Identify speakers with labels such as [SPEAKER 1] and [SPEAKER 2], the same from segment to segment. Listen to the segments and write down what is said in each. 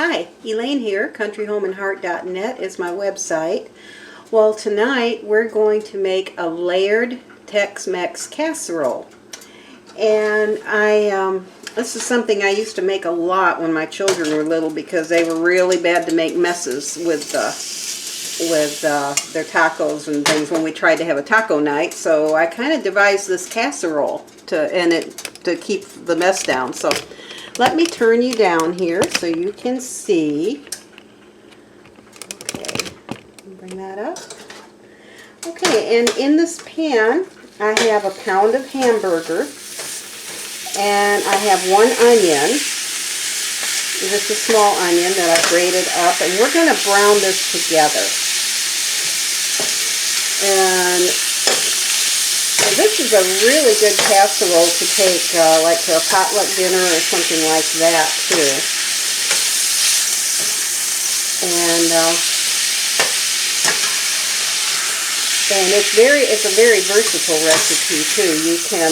[SPEAKER 1] Hi, Elaine here. countryhomeandheart.net is my website. Well, tonight we're going to make a layered Tex-Mex casserole. And this is something I used to make a lot when my children were little because they were really bad to make messes with their tacos and things when we tried to have a taco night. So I kind of devised this casserole to keep the mess down. So let me turn you down here so you can see. Okay, bring that up. Okay, and in this pan I have a pound of hamburger, and I have 1 onion, just a small onion that I grated up, and we're going to brown this together. And this is a really good casserole to take like to a potluck dinner or something like that too. And it's a very versatile recipe too. You can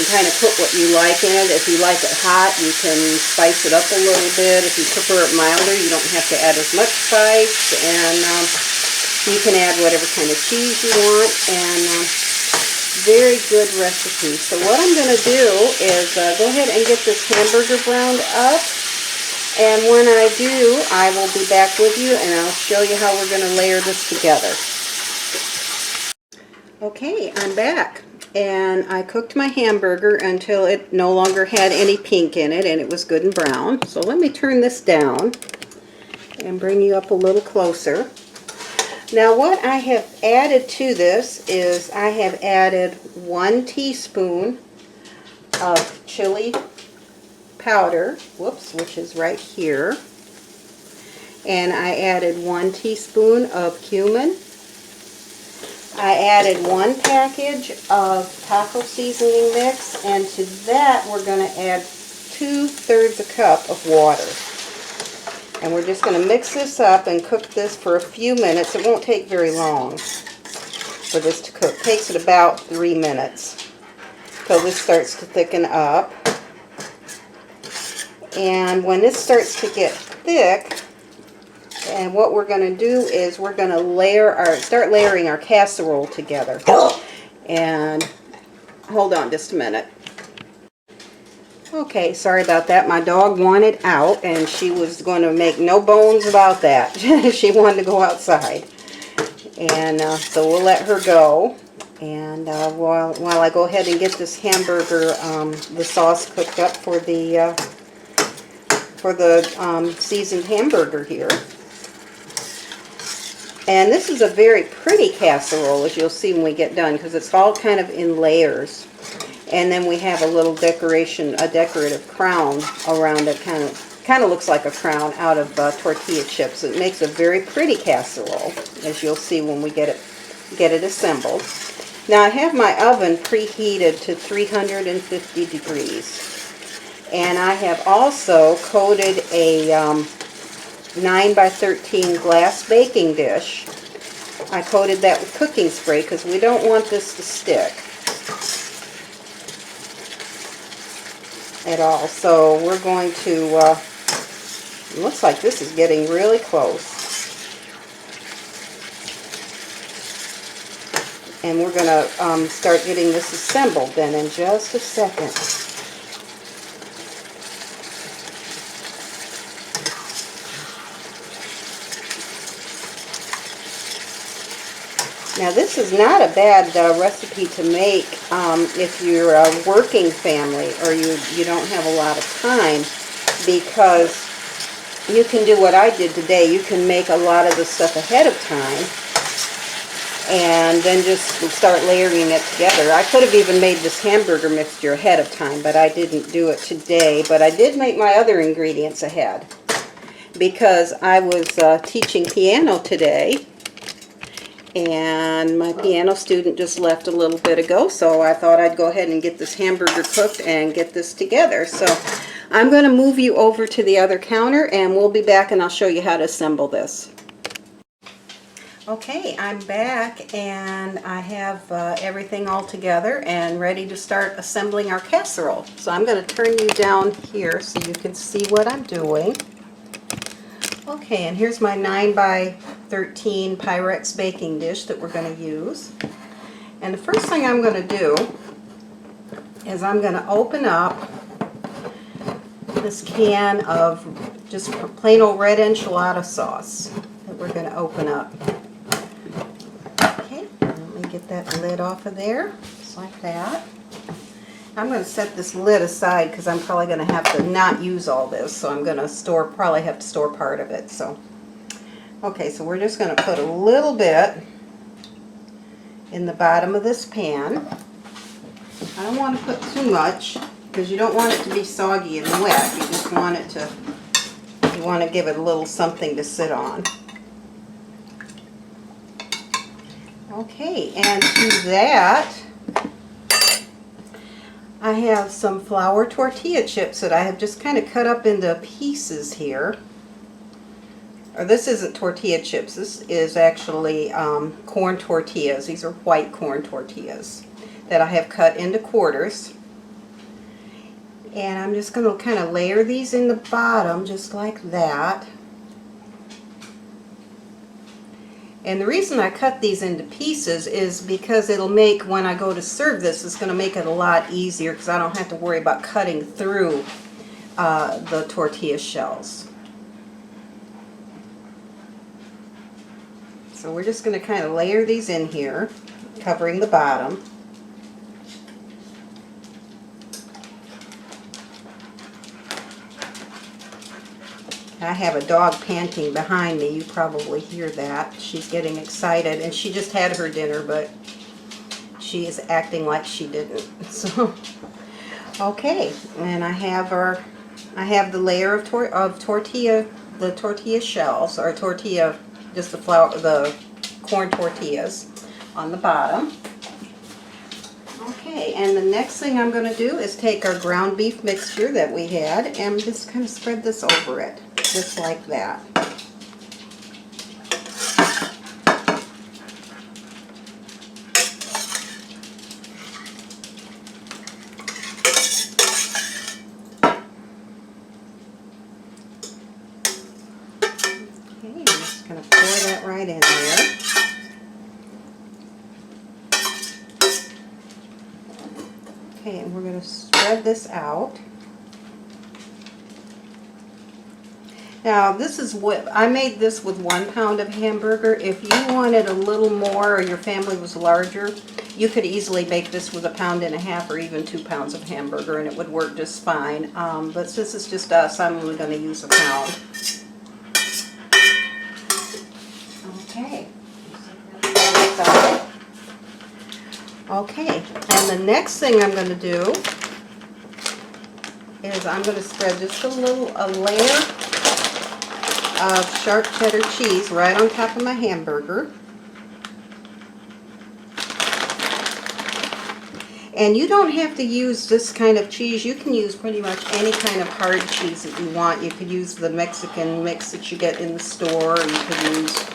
[SPEAKER 1] kind of put what you like in it. If you like it hot, you can spice it up a little bit. If you prefer it milder, you don't have to add as much spice. And you can add whatever kind of cheese you want. And very good recipe. So what I'm going to do is go ahead and get this hamburger browned up. And when I do, I will be back with you and I'll show you how we're going to layer this together. Okay, I'm back. And I cooked my hamburger until it no longer had any pink in it and it was good and brown. So let me turn this down and bring you up a little closer. Now what I have added to this is I have added 1 teaspoon of chili powder, which is right here. And I added 1 teaspoon of cumin. I added 1 package of taco seasoning mix, and to that we're going to add 2/3 a cup of water. And we're just going to mix this up and cook this for a few minutes. It won't take very long for this to cook. It takes it about 3 minutes till this starts to thicken up. And when this starts to get thick, and what we're going to do is we're going to start layering our casserole together. And hold on just a minute. Okay, sorry about that. My dog wanted out and she was going to make no bones about that. She wanted to go outside. And so we'll let her go. And while I go ahead and get this hamburger, the sauce cooked up for the seasoned hamburger here. And this is a very pretty casserole, as you'll see when we get done, because it's all kind of in layers. And then we have a little decorative crown around it, kind of looks like a crown out of tortilla chips. It makes a very pretty casserole, as you'll see when we get it assembled. Now I have my oven preheated to 350 degrees. And I have also coated a 9x13 glass baking dish. I coated that with cooking spray because we don't want this to stick at all. So we're going to, it looks like this is getting really close. And we're going to start getting this assembled then in just a second. Now this is not a bad recipe to make if you're a working family or you don't have a lot of time, because you can do what I did today. You can make a lot of the stuff ahead of time and then just start layering it together. I could have even made this hamburger mixture ahead of time, but I didn't do it today. But I did make my other ingredients ahead because I was teaching piano today. And my piano student just left a little bit ago, so I thought I'd go ahead and get this hamburger cooked and get this together. So I'm going to move you over to the other counter and we'll be back and I'll show you how to assemble this. Okay, I'm back and I have everything all together and ready to start assembling our casserole. So I'm going to turn you down here so you can see what I'm doing. Okay, and here's my 9 by 13 Pyrex baking dish that we're going to use. And the first thing I'm going to do is I'm going to open up this can of just plain old red enchilada sauce that we're going to open up. Okay, let me get that lid off of there, just like that. I'm going to set this lid aside because I'm probably going to have to not use all this, so I'm going to probably have to store part of it. So, okay, so we're just going to put a little bit in the bottom of this pan. I don't want to put too much because you don't want it to be soggy and wet. You just want it to, you want to give it a little something to sit on. Okay, and to that, I have some flour tortilla chips that I have just kind of cut up into pieces here. Or this isn't tortilla chips, this is actually corn tortillas. These are white corn tortillas that I have cut into quarters. And I'm just going to kind of layer these in the bottom just like that. And the reason I cut these into pieces is because it'll make, when I go to serve this, it's going to make it a lot easier because I don't have to worry about cutting through the tortilla shells. So we're just going to kind of layer these in here, covering the bottom. I have a dog panting behind me. You probably hear that. She's getting excited, and she just had her dinner, but she is acting like she didn't. So, okay, and I have the layer of tortilla, the tortilla shells, or tortilla, just the corn tortillas on the bottom. Okay, and the next thing I'm going to do is take our ground beef mixture that we had and just kind of spread this over it, just like that. Okay, I'm just going to pour that right in there. Okay, and we're going to spread this out. Now, this is what I made this with 1 pound of hamburger. If you wanted a little more or your family was larger, you could easily bake this with 1.5 pounds or even 2 pounds of hamburger and it would work just fine. But since it's just us, I'm only going to use 1 pound. Okay. Okay, and the next thing I'm going to do is I'm going to spread just a layer of sharp cheddar cheese right on top of my hamburger. And you don't have to use this kind of cheese. You can use pretty much any kind of hard cheese that you want. You could use the Mexican mix that you get in the store. You could use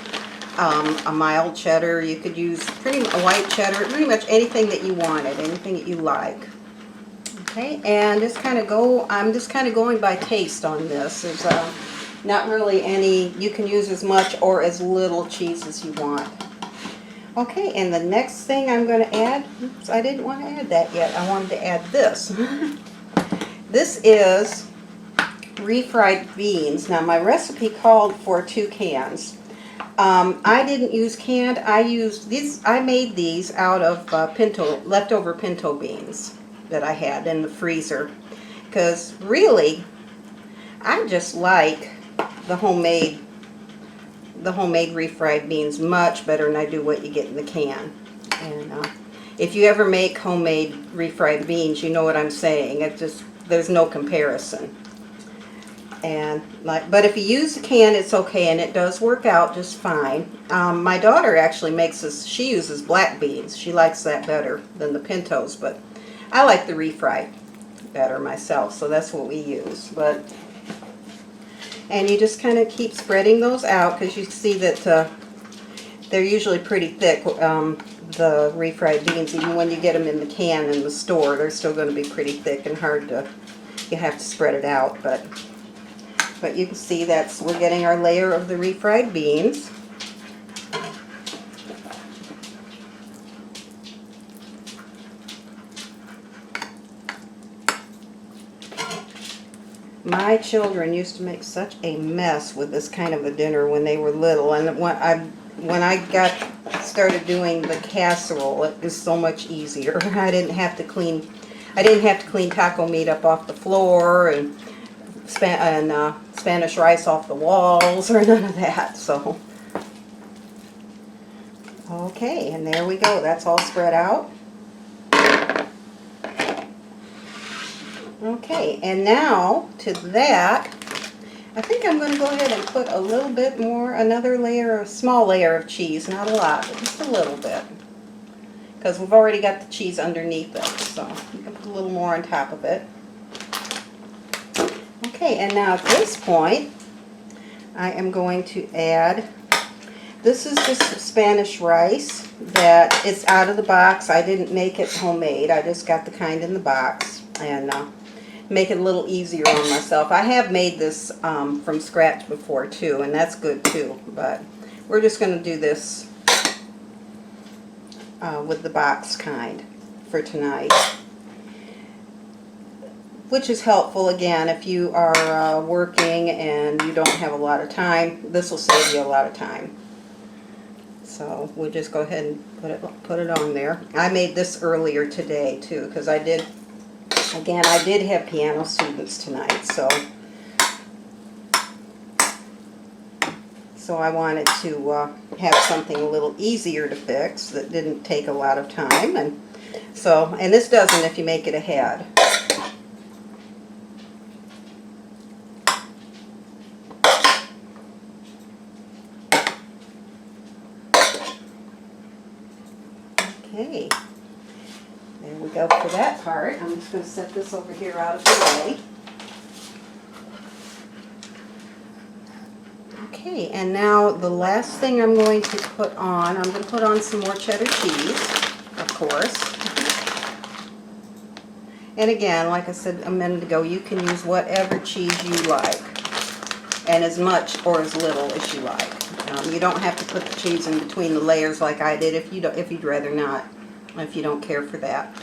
[SPEAKER 1] a mild cheddar. You could use a white cheddar. Pretty much anything that you wanted, anything that you like. Okay, and I'm just kind of going by taste on this. There's not really any, you can use as much or as little cheese as you want. Okay, and the next thing I'm going to add, oops, I didn't want to add that yet. I wanted to add this. This is refried beans. Now my recipe called for 2 cans. I didn't use canned. I made these out of leftover pinto beans that I had in the freezer. Because really, I just like the homemade refried beans much better than I do what you get in the can. And if you ever make homemade refried beans, you know what I'm saying. There's no comparison. And but if you use the can, it's okay, and it does work out just fine. My daughter actually makes this. She uses black beans. She likes that better than the pintos, but I like the refried better myself, so that's what we use. And you just kind of keep spreading those out because you see that they're usually pretty thick, the refried beans. Even when you get them in the can in the store, they're still going to be pretty thick and hard to, you have to spread it out. But you can see we're getting our layer of the refried beans. My children used to make such a mess with this kind of a dinner when they were little, and when I got started doing the casserole, it was so much easier. I didn't have to clean taco meat up off the floor and Spanish rice off the walls or none of that. So okay, and there we go. That's all spread out. Okay, and now to that, I think I'm going to go ahead and put a little bit more, a small layer of cheese, not a lot, but just a little bit. Because we've already got the cheese underneath it, so you can put a little more on top of it. Okay, and now at this point, I am going to add, this is just Spanish rice that is out of the box. I didn't make it homemade, I just got the kind in the box, and make it a little easier on myself. I have made this from scratch before too, and that's good too, but we're just going to do this with the box kind for tonight, which is helpful again if you are working and you don't have a lot of time. This will save you a lot of time. So we'll just go ahead and put it on there. I made this earlier today too, because I did have piano students tonight, so I wanted to have something a little easier to fix that didn't take a lot of time, and this doesn't if you make it ahead. Okay. There we go for that part. I'm just going to set this over here out of the way. Okay, and now the last thing I'm going to put on, I'm going to put on some more cheddar cheese, of course. And again, like I said a minute ago, you can use whatever cheese you like, and as much or as little as you like. You don't have to put the cheese in between the layers like I did if you'd rather not, if you don't care for that.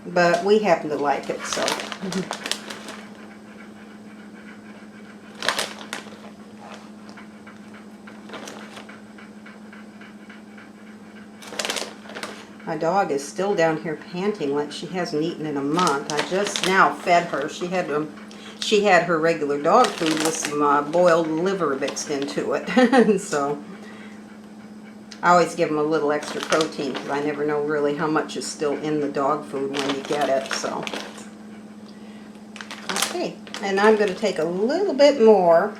[SPEAKER 1] But we happen to like it, so. My dog is still down here panting like she hasn't eaten in a month. I just now fed her. She had her regular dog food with some boiled liver mixed into it. And so I always give them a little extra protein because I never know really how much is still in the dog food when you get it. So okay, and I'm going to take a little bit more,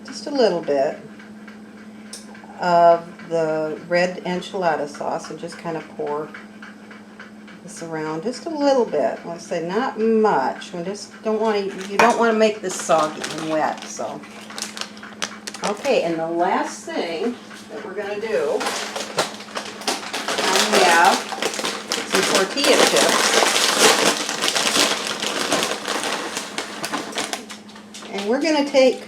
[SPEAKER 1] just a little bit, of the red enchilada sauce and just kind of pour this around just a little bit. I say not much. We just don't want to. You don't want to make this soggy and wet. So okay, and the last thing that we're going to do, I have some tortilla chips, and we're going to take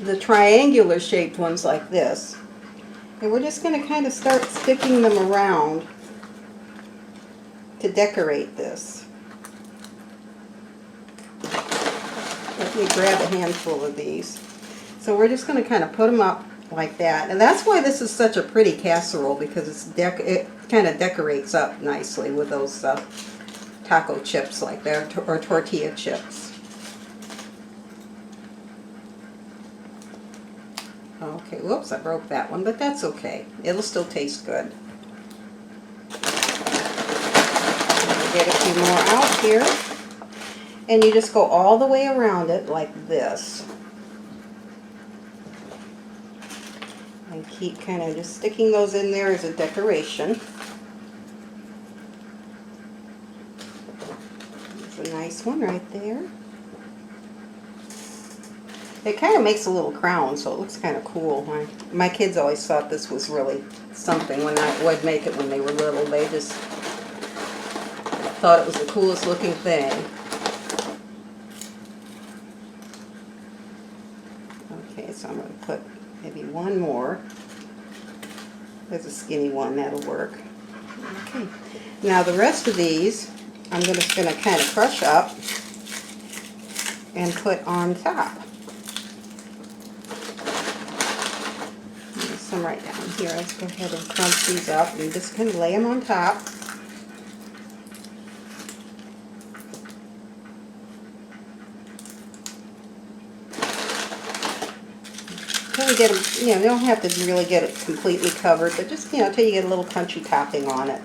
[SPEAKER 1] the triangular shaped ones like this, and we're just going to kind of start sticking them around to decorate this. Let me grab a handful of these. So we're just going to kind of put them up like that, and that's why this is such a pretty casserole, because it kind of decorates up nicely with those taco chips like that, or tortilla chips. Okay, whoops, I broke that one, but that's okay. It'll still taste good. Get a few more out here, and you just go all the way around it like this, and keep kind of just sticking those in there as a decoration. There's a nice one right there. It kind of makes a little crown, so it looks kind of cool. My kids always thought this was really something when I would make it when they were little. They just thought it was the coolest looking thing. Okay, so I'm going to put maybe one more. There's a skinny one, that'll work. Okay, now the rest of these I'm just going to kind of crush up and put on top. There's some right down here. Let's go ahead and crunch these up and just kind of lay them on top. Until you get them, you don't have to really get it completely covered, but just, until you get a little crunchy topping on it.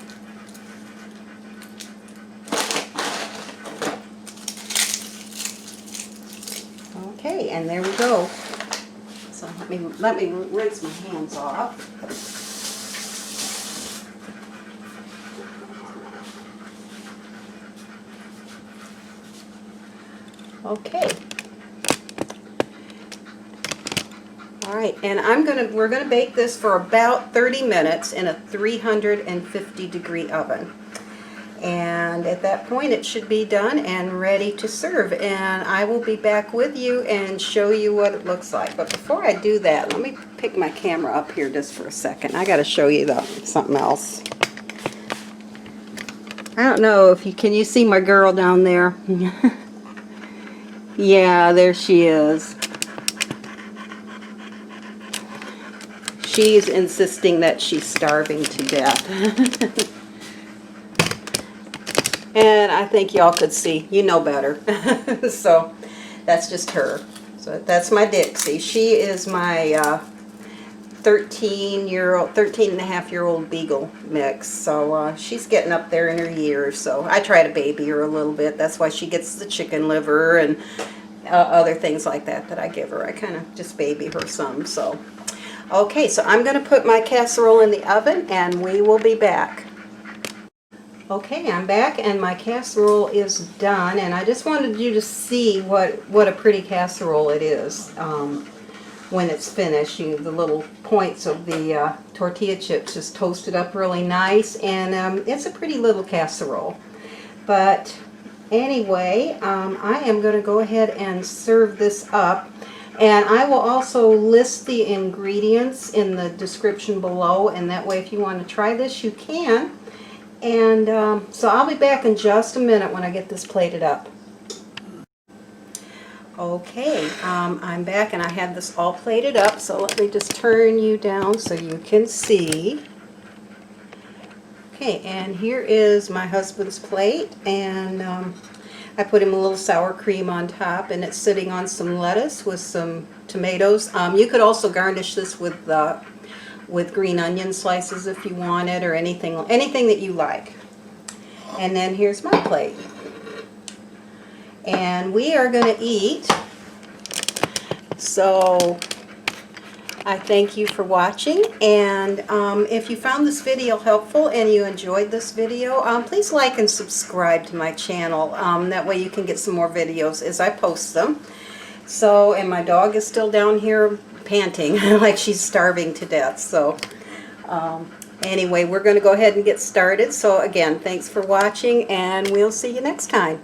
[SPEAKER 1] Okay, and there we go. So let me rinse my hands off. Okay. All right, and we're gonna bake this for about 30 minutes in a 350-degree oven. And at that point it should be done and ready to serve, and I will be back with you and show you what it looks like. But before I do that, let me pick my camera up here just for a second. I got to show you something else. I don't know if can you see my girl down there? Yeah, there she is. She's insisting that she's starving to death. And I think y'all could see, you know better. So that's just her. So that's my Dixie. She is my 13 and a half year old Beagle mix. So she's getting up there in her years. So I try to baby her a little bit. That's why she gets the chicken liver and other things like that I give her. I kind of just baby her some. So okay, so I'm going to put my casserole in the oven and we will be back. Okay, I'm back and my casserole is done, and I just wanted you to see what a pretty casserole it is when it's finished. The little points of the tortilla chips just toasted up really nice, and it's a pretty little casserole. But anyway, I am going to go ahead and serve this up, and I will also list the ingredients in the description below, and that way if you want to try this you can. And so I'll be back in just a minute when I get this plated up. Okay, I'm back and I have this all plated up, so let me just turn you down so you can see. Okay, and here is my husband's plate, and I put him a little sour cream on top, and it's sitting on some lettuce with some tomatoes. You could also garnish this with green onion slices if you wanted, or anything that you like. And then here's my plate. And we are going to eat. So I thank you for watching, and if you found this video helpful and you enjoyed this video, please like and subscribe to my channel. That way you can get some more videos as I post them. So, and my dog is still down here panting like she's starving to death. So anyway, we're going to go ahead and get started. So again, thanks for watching, and we'll see you next time.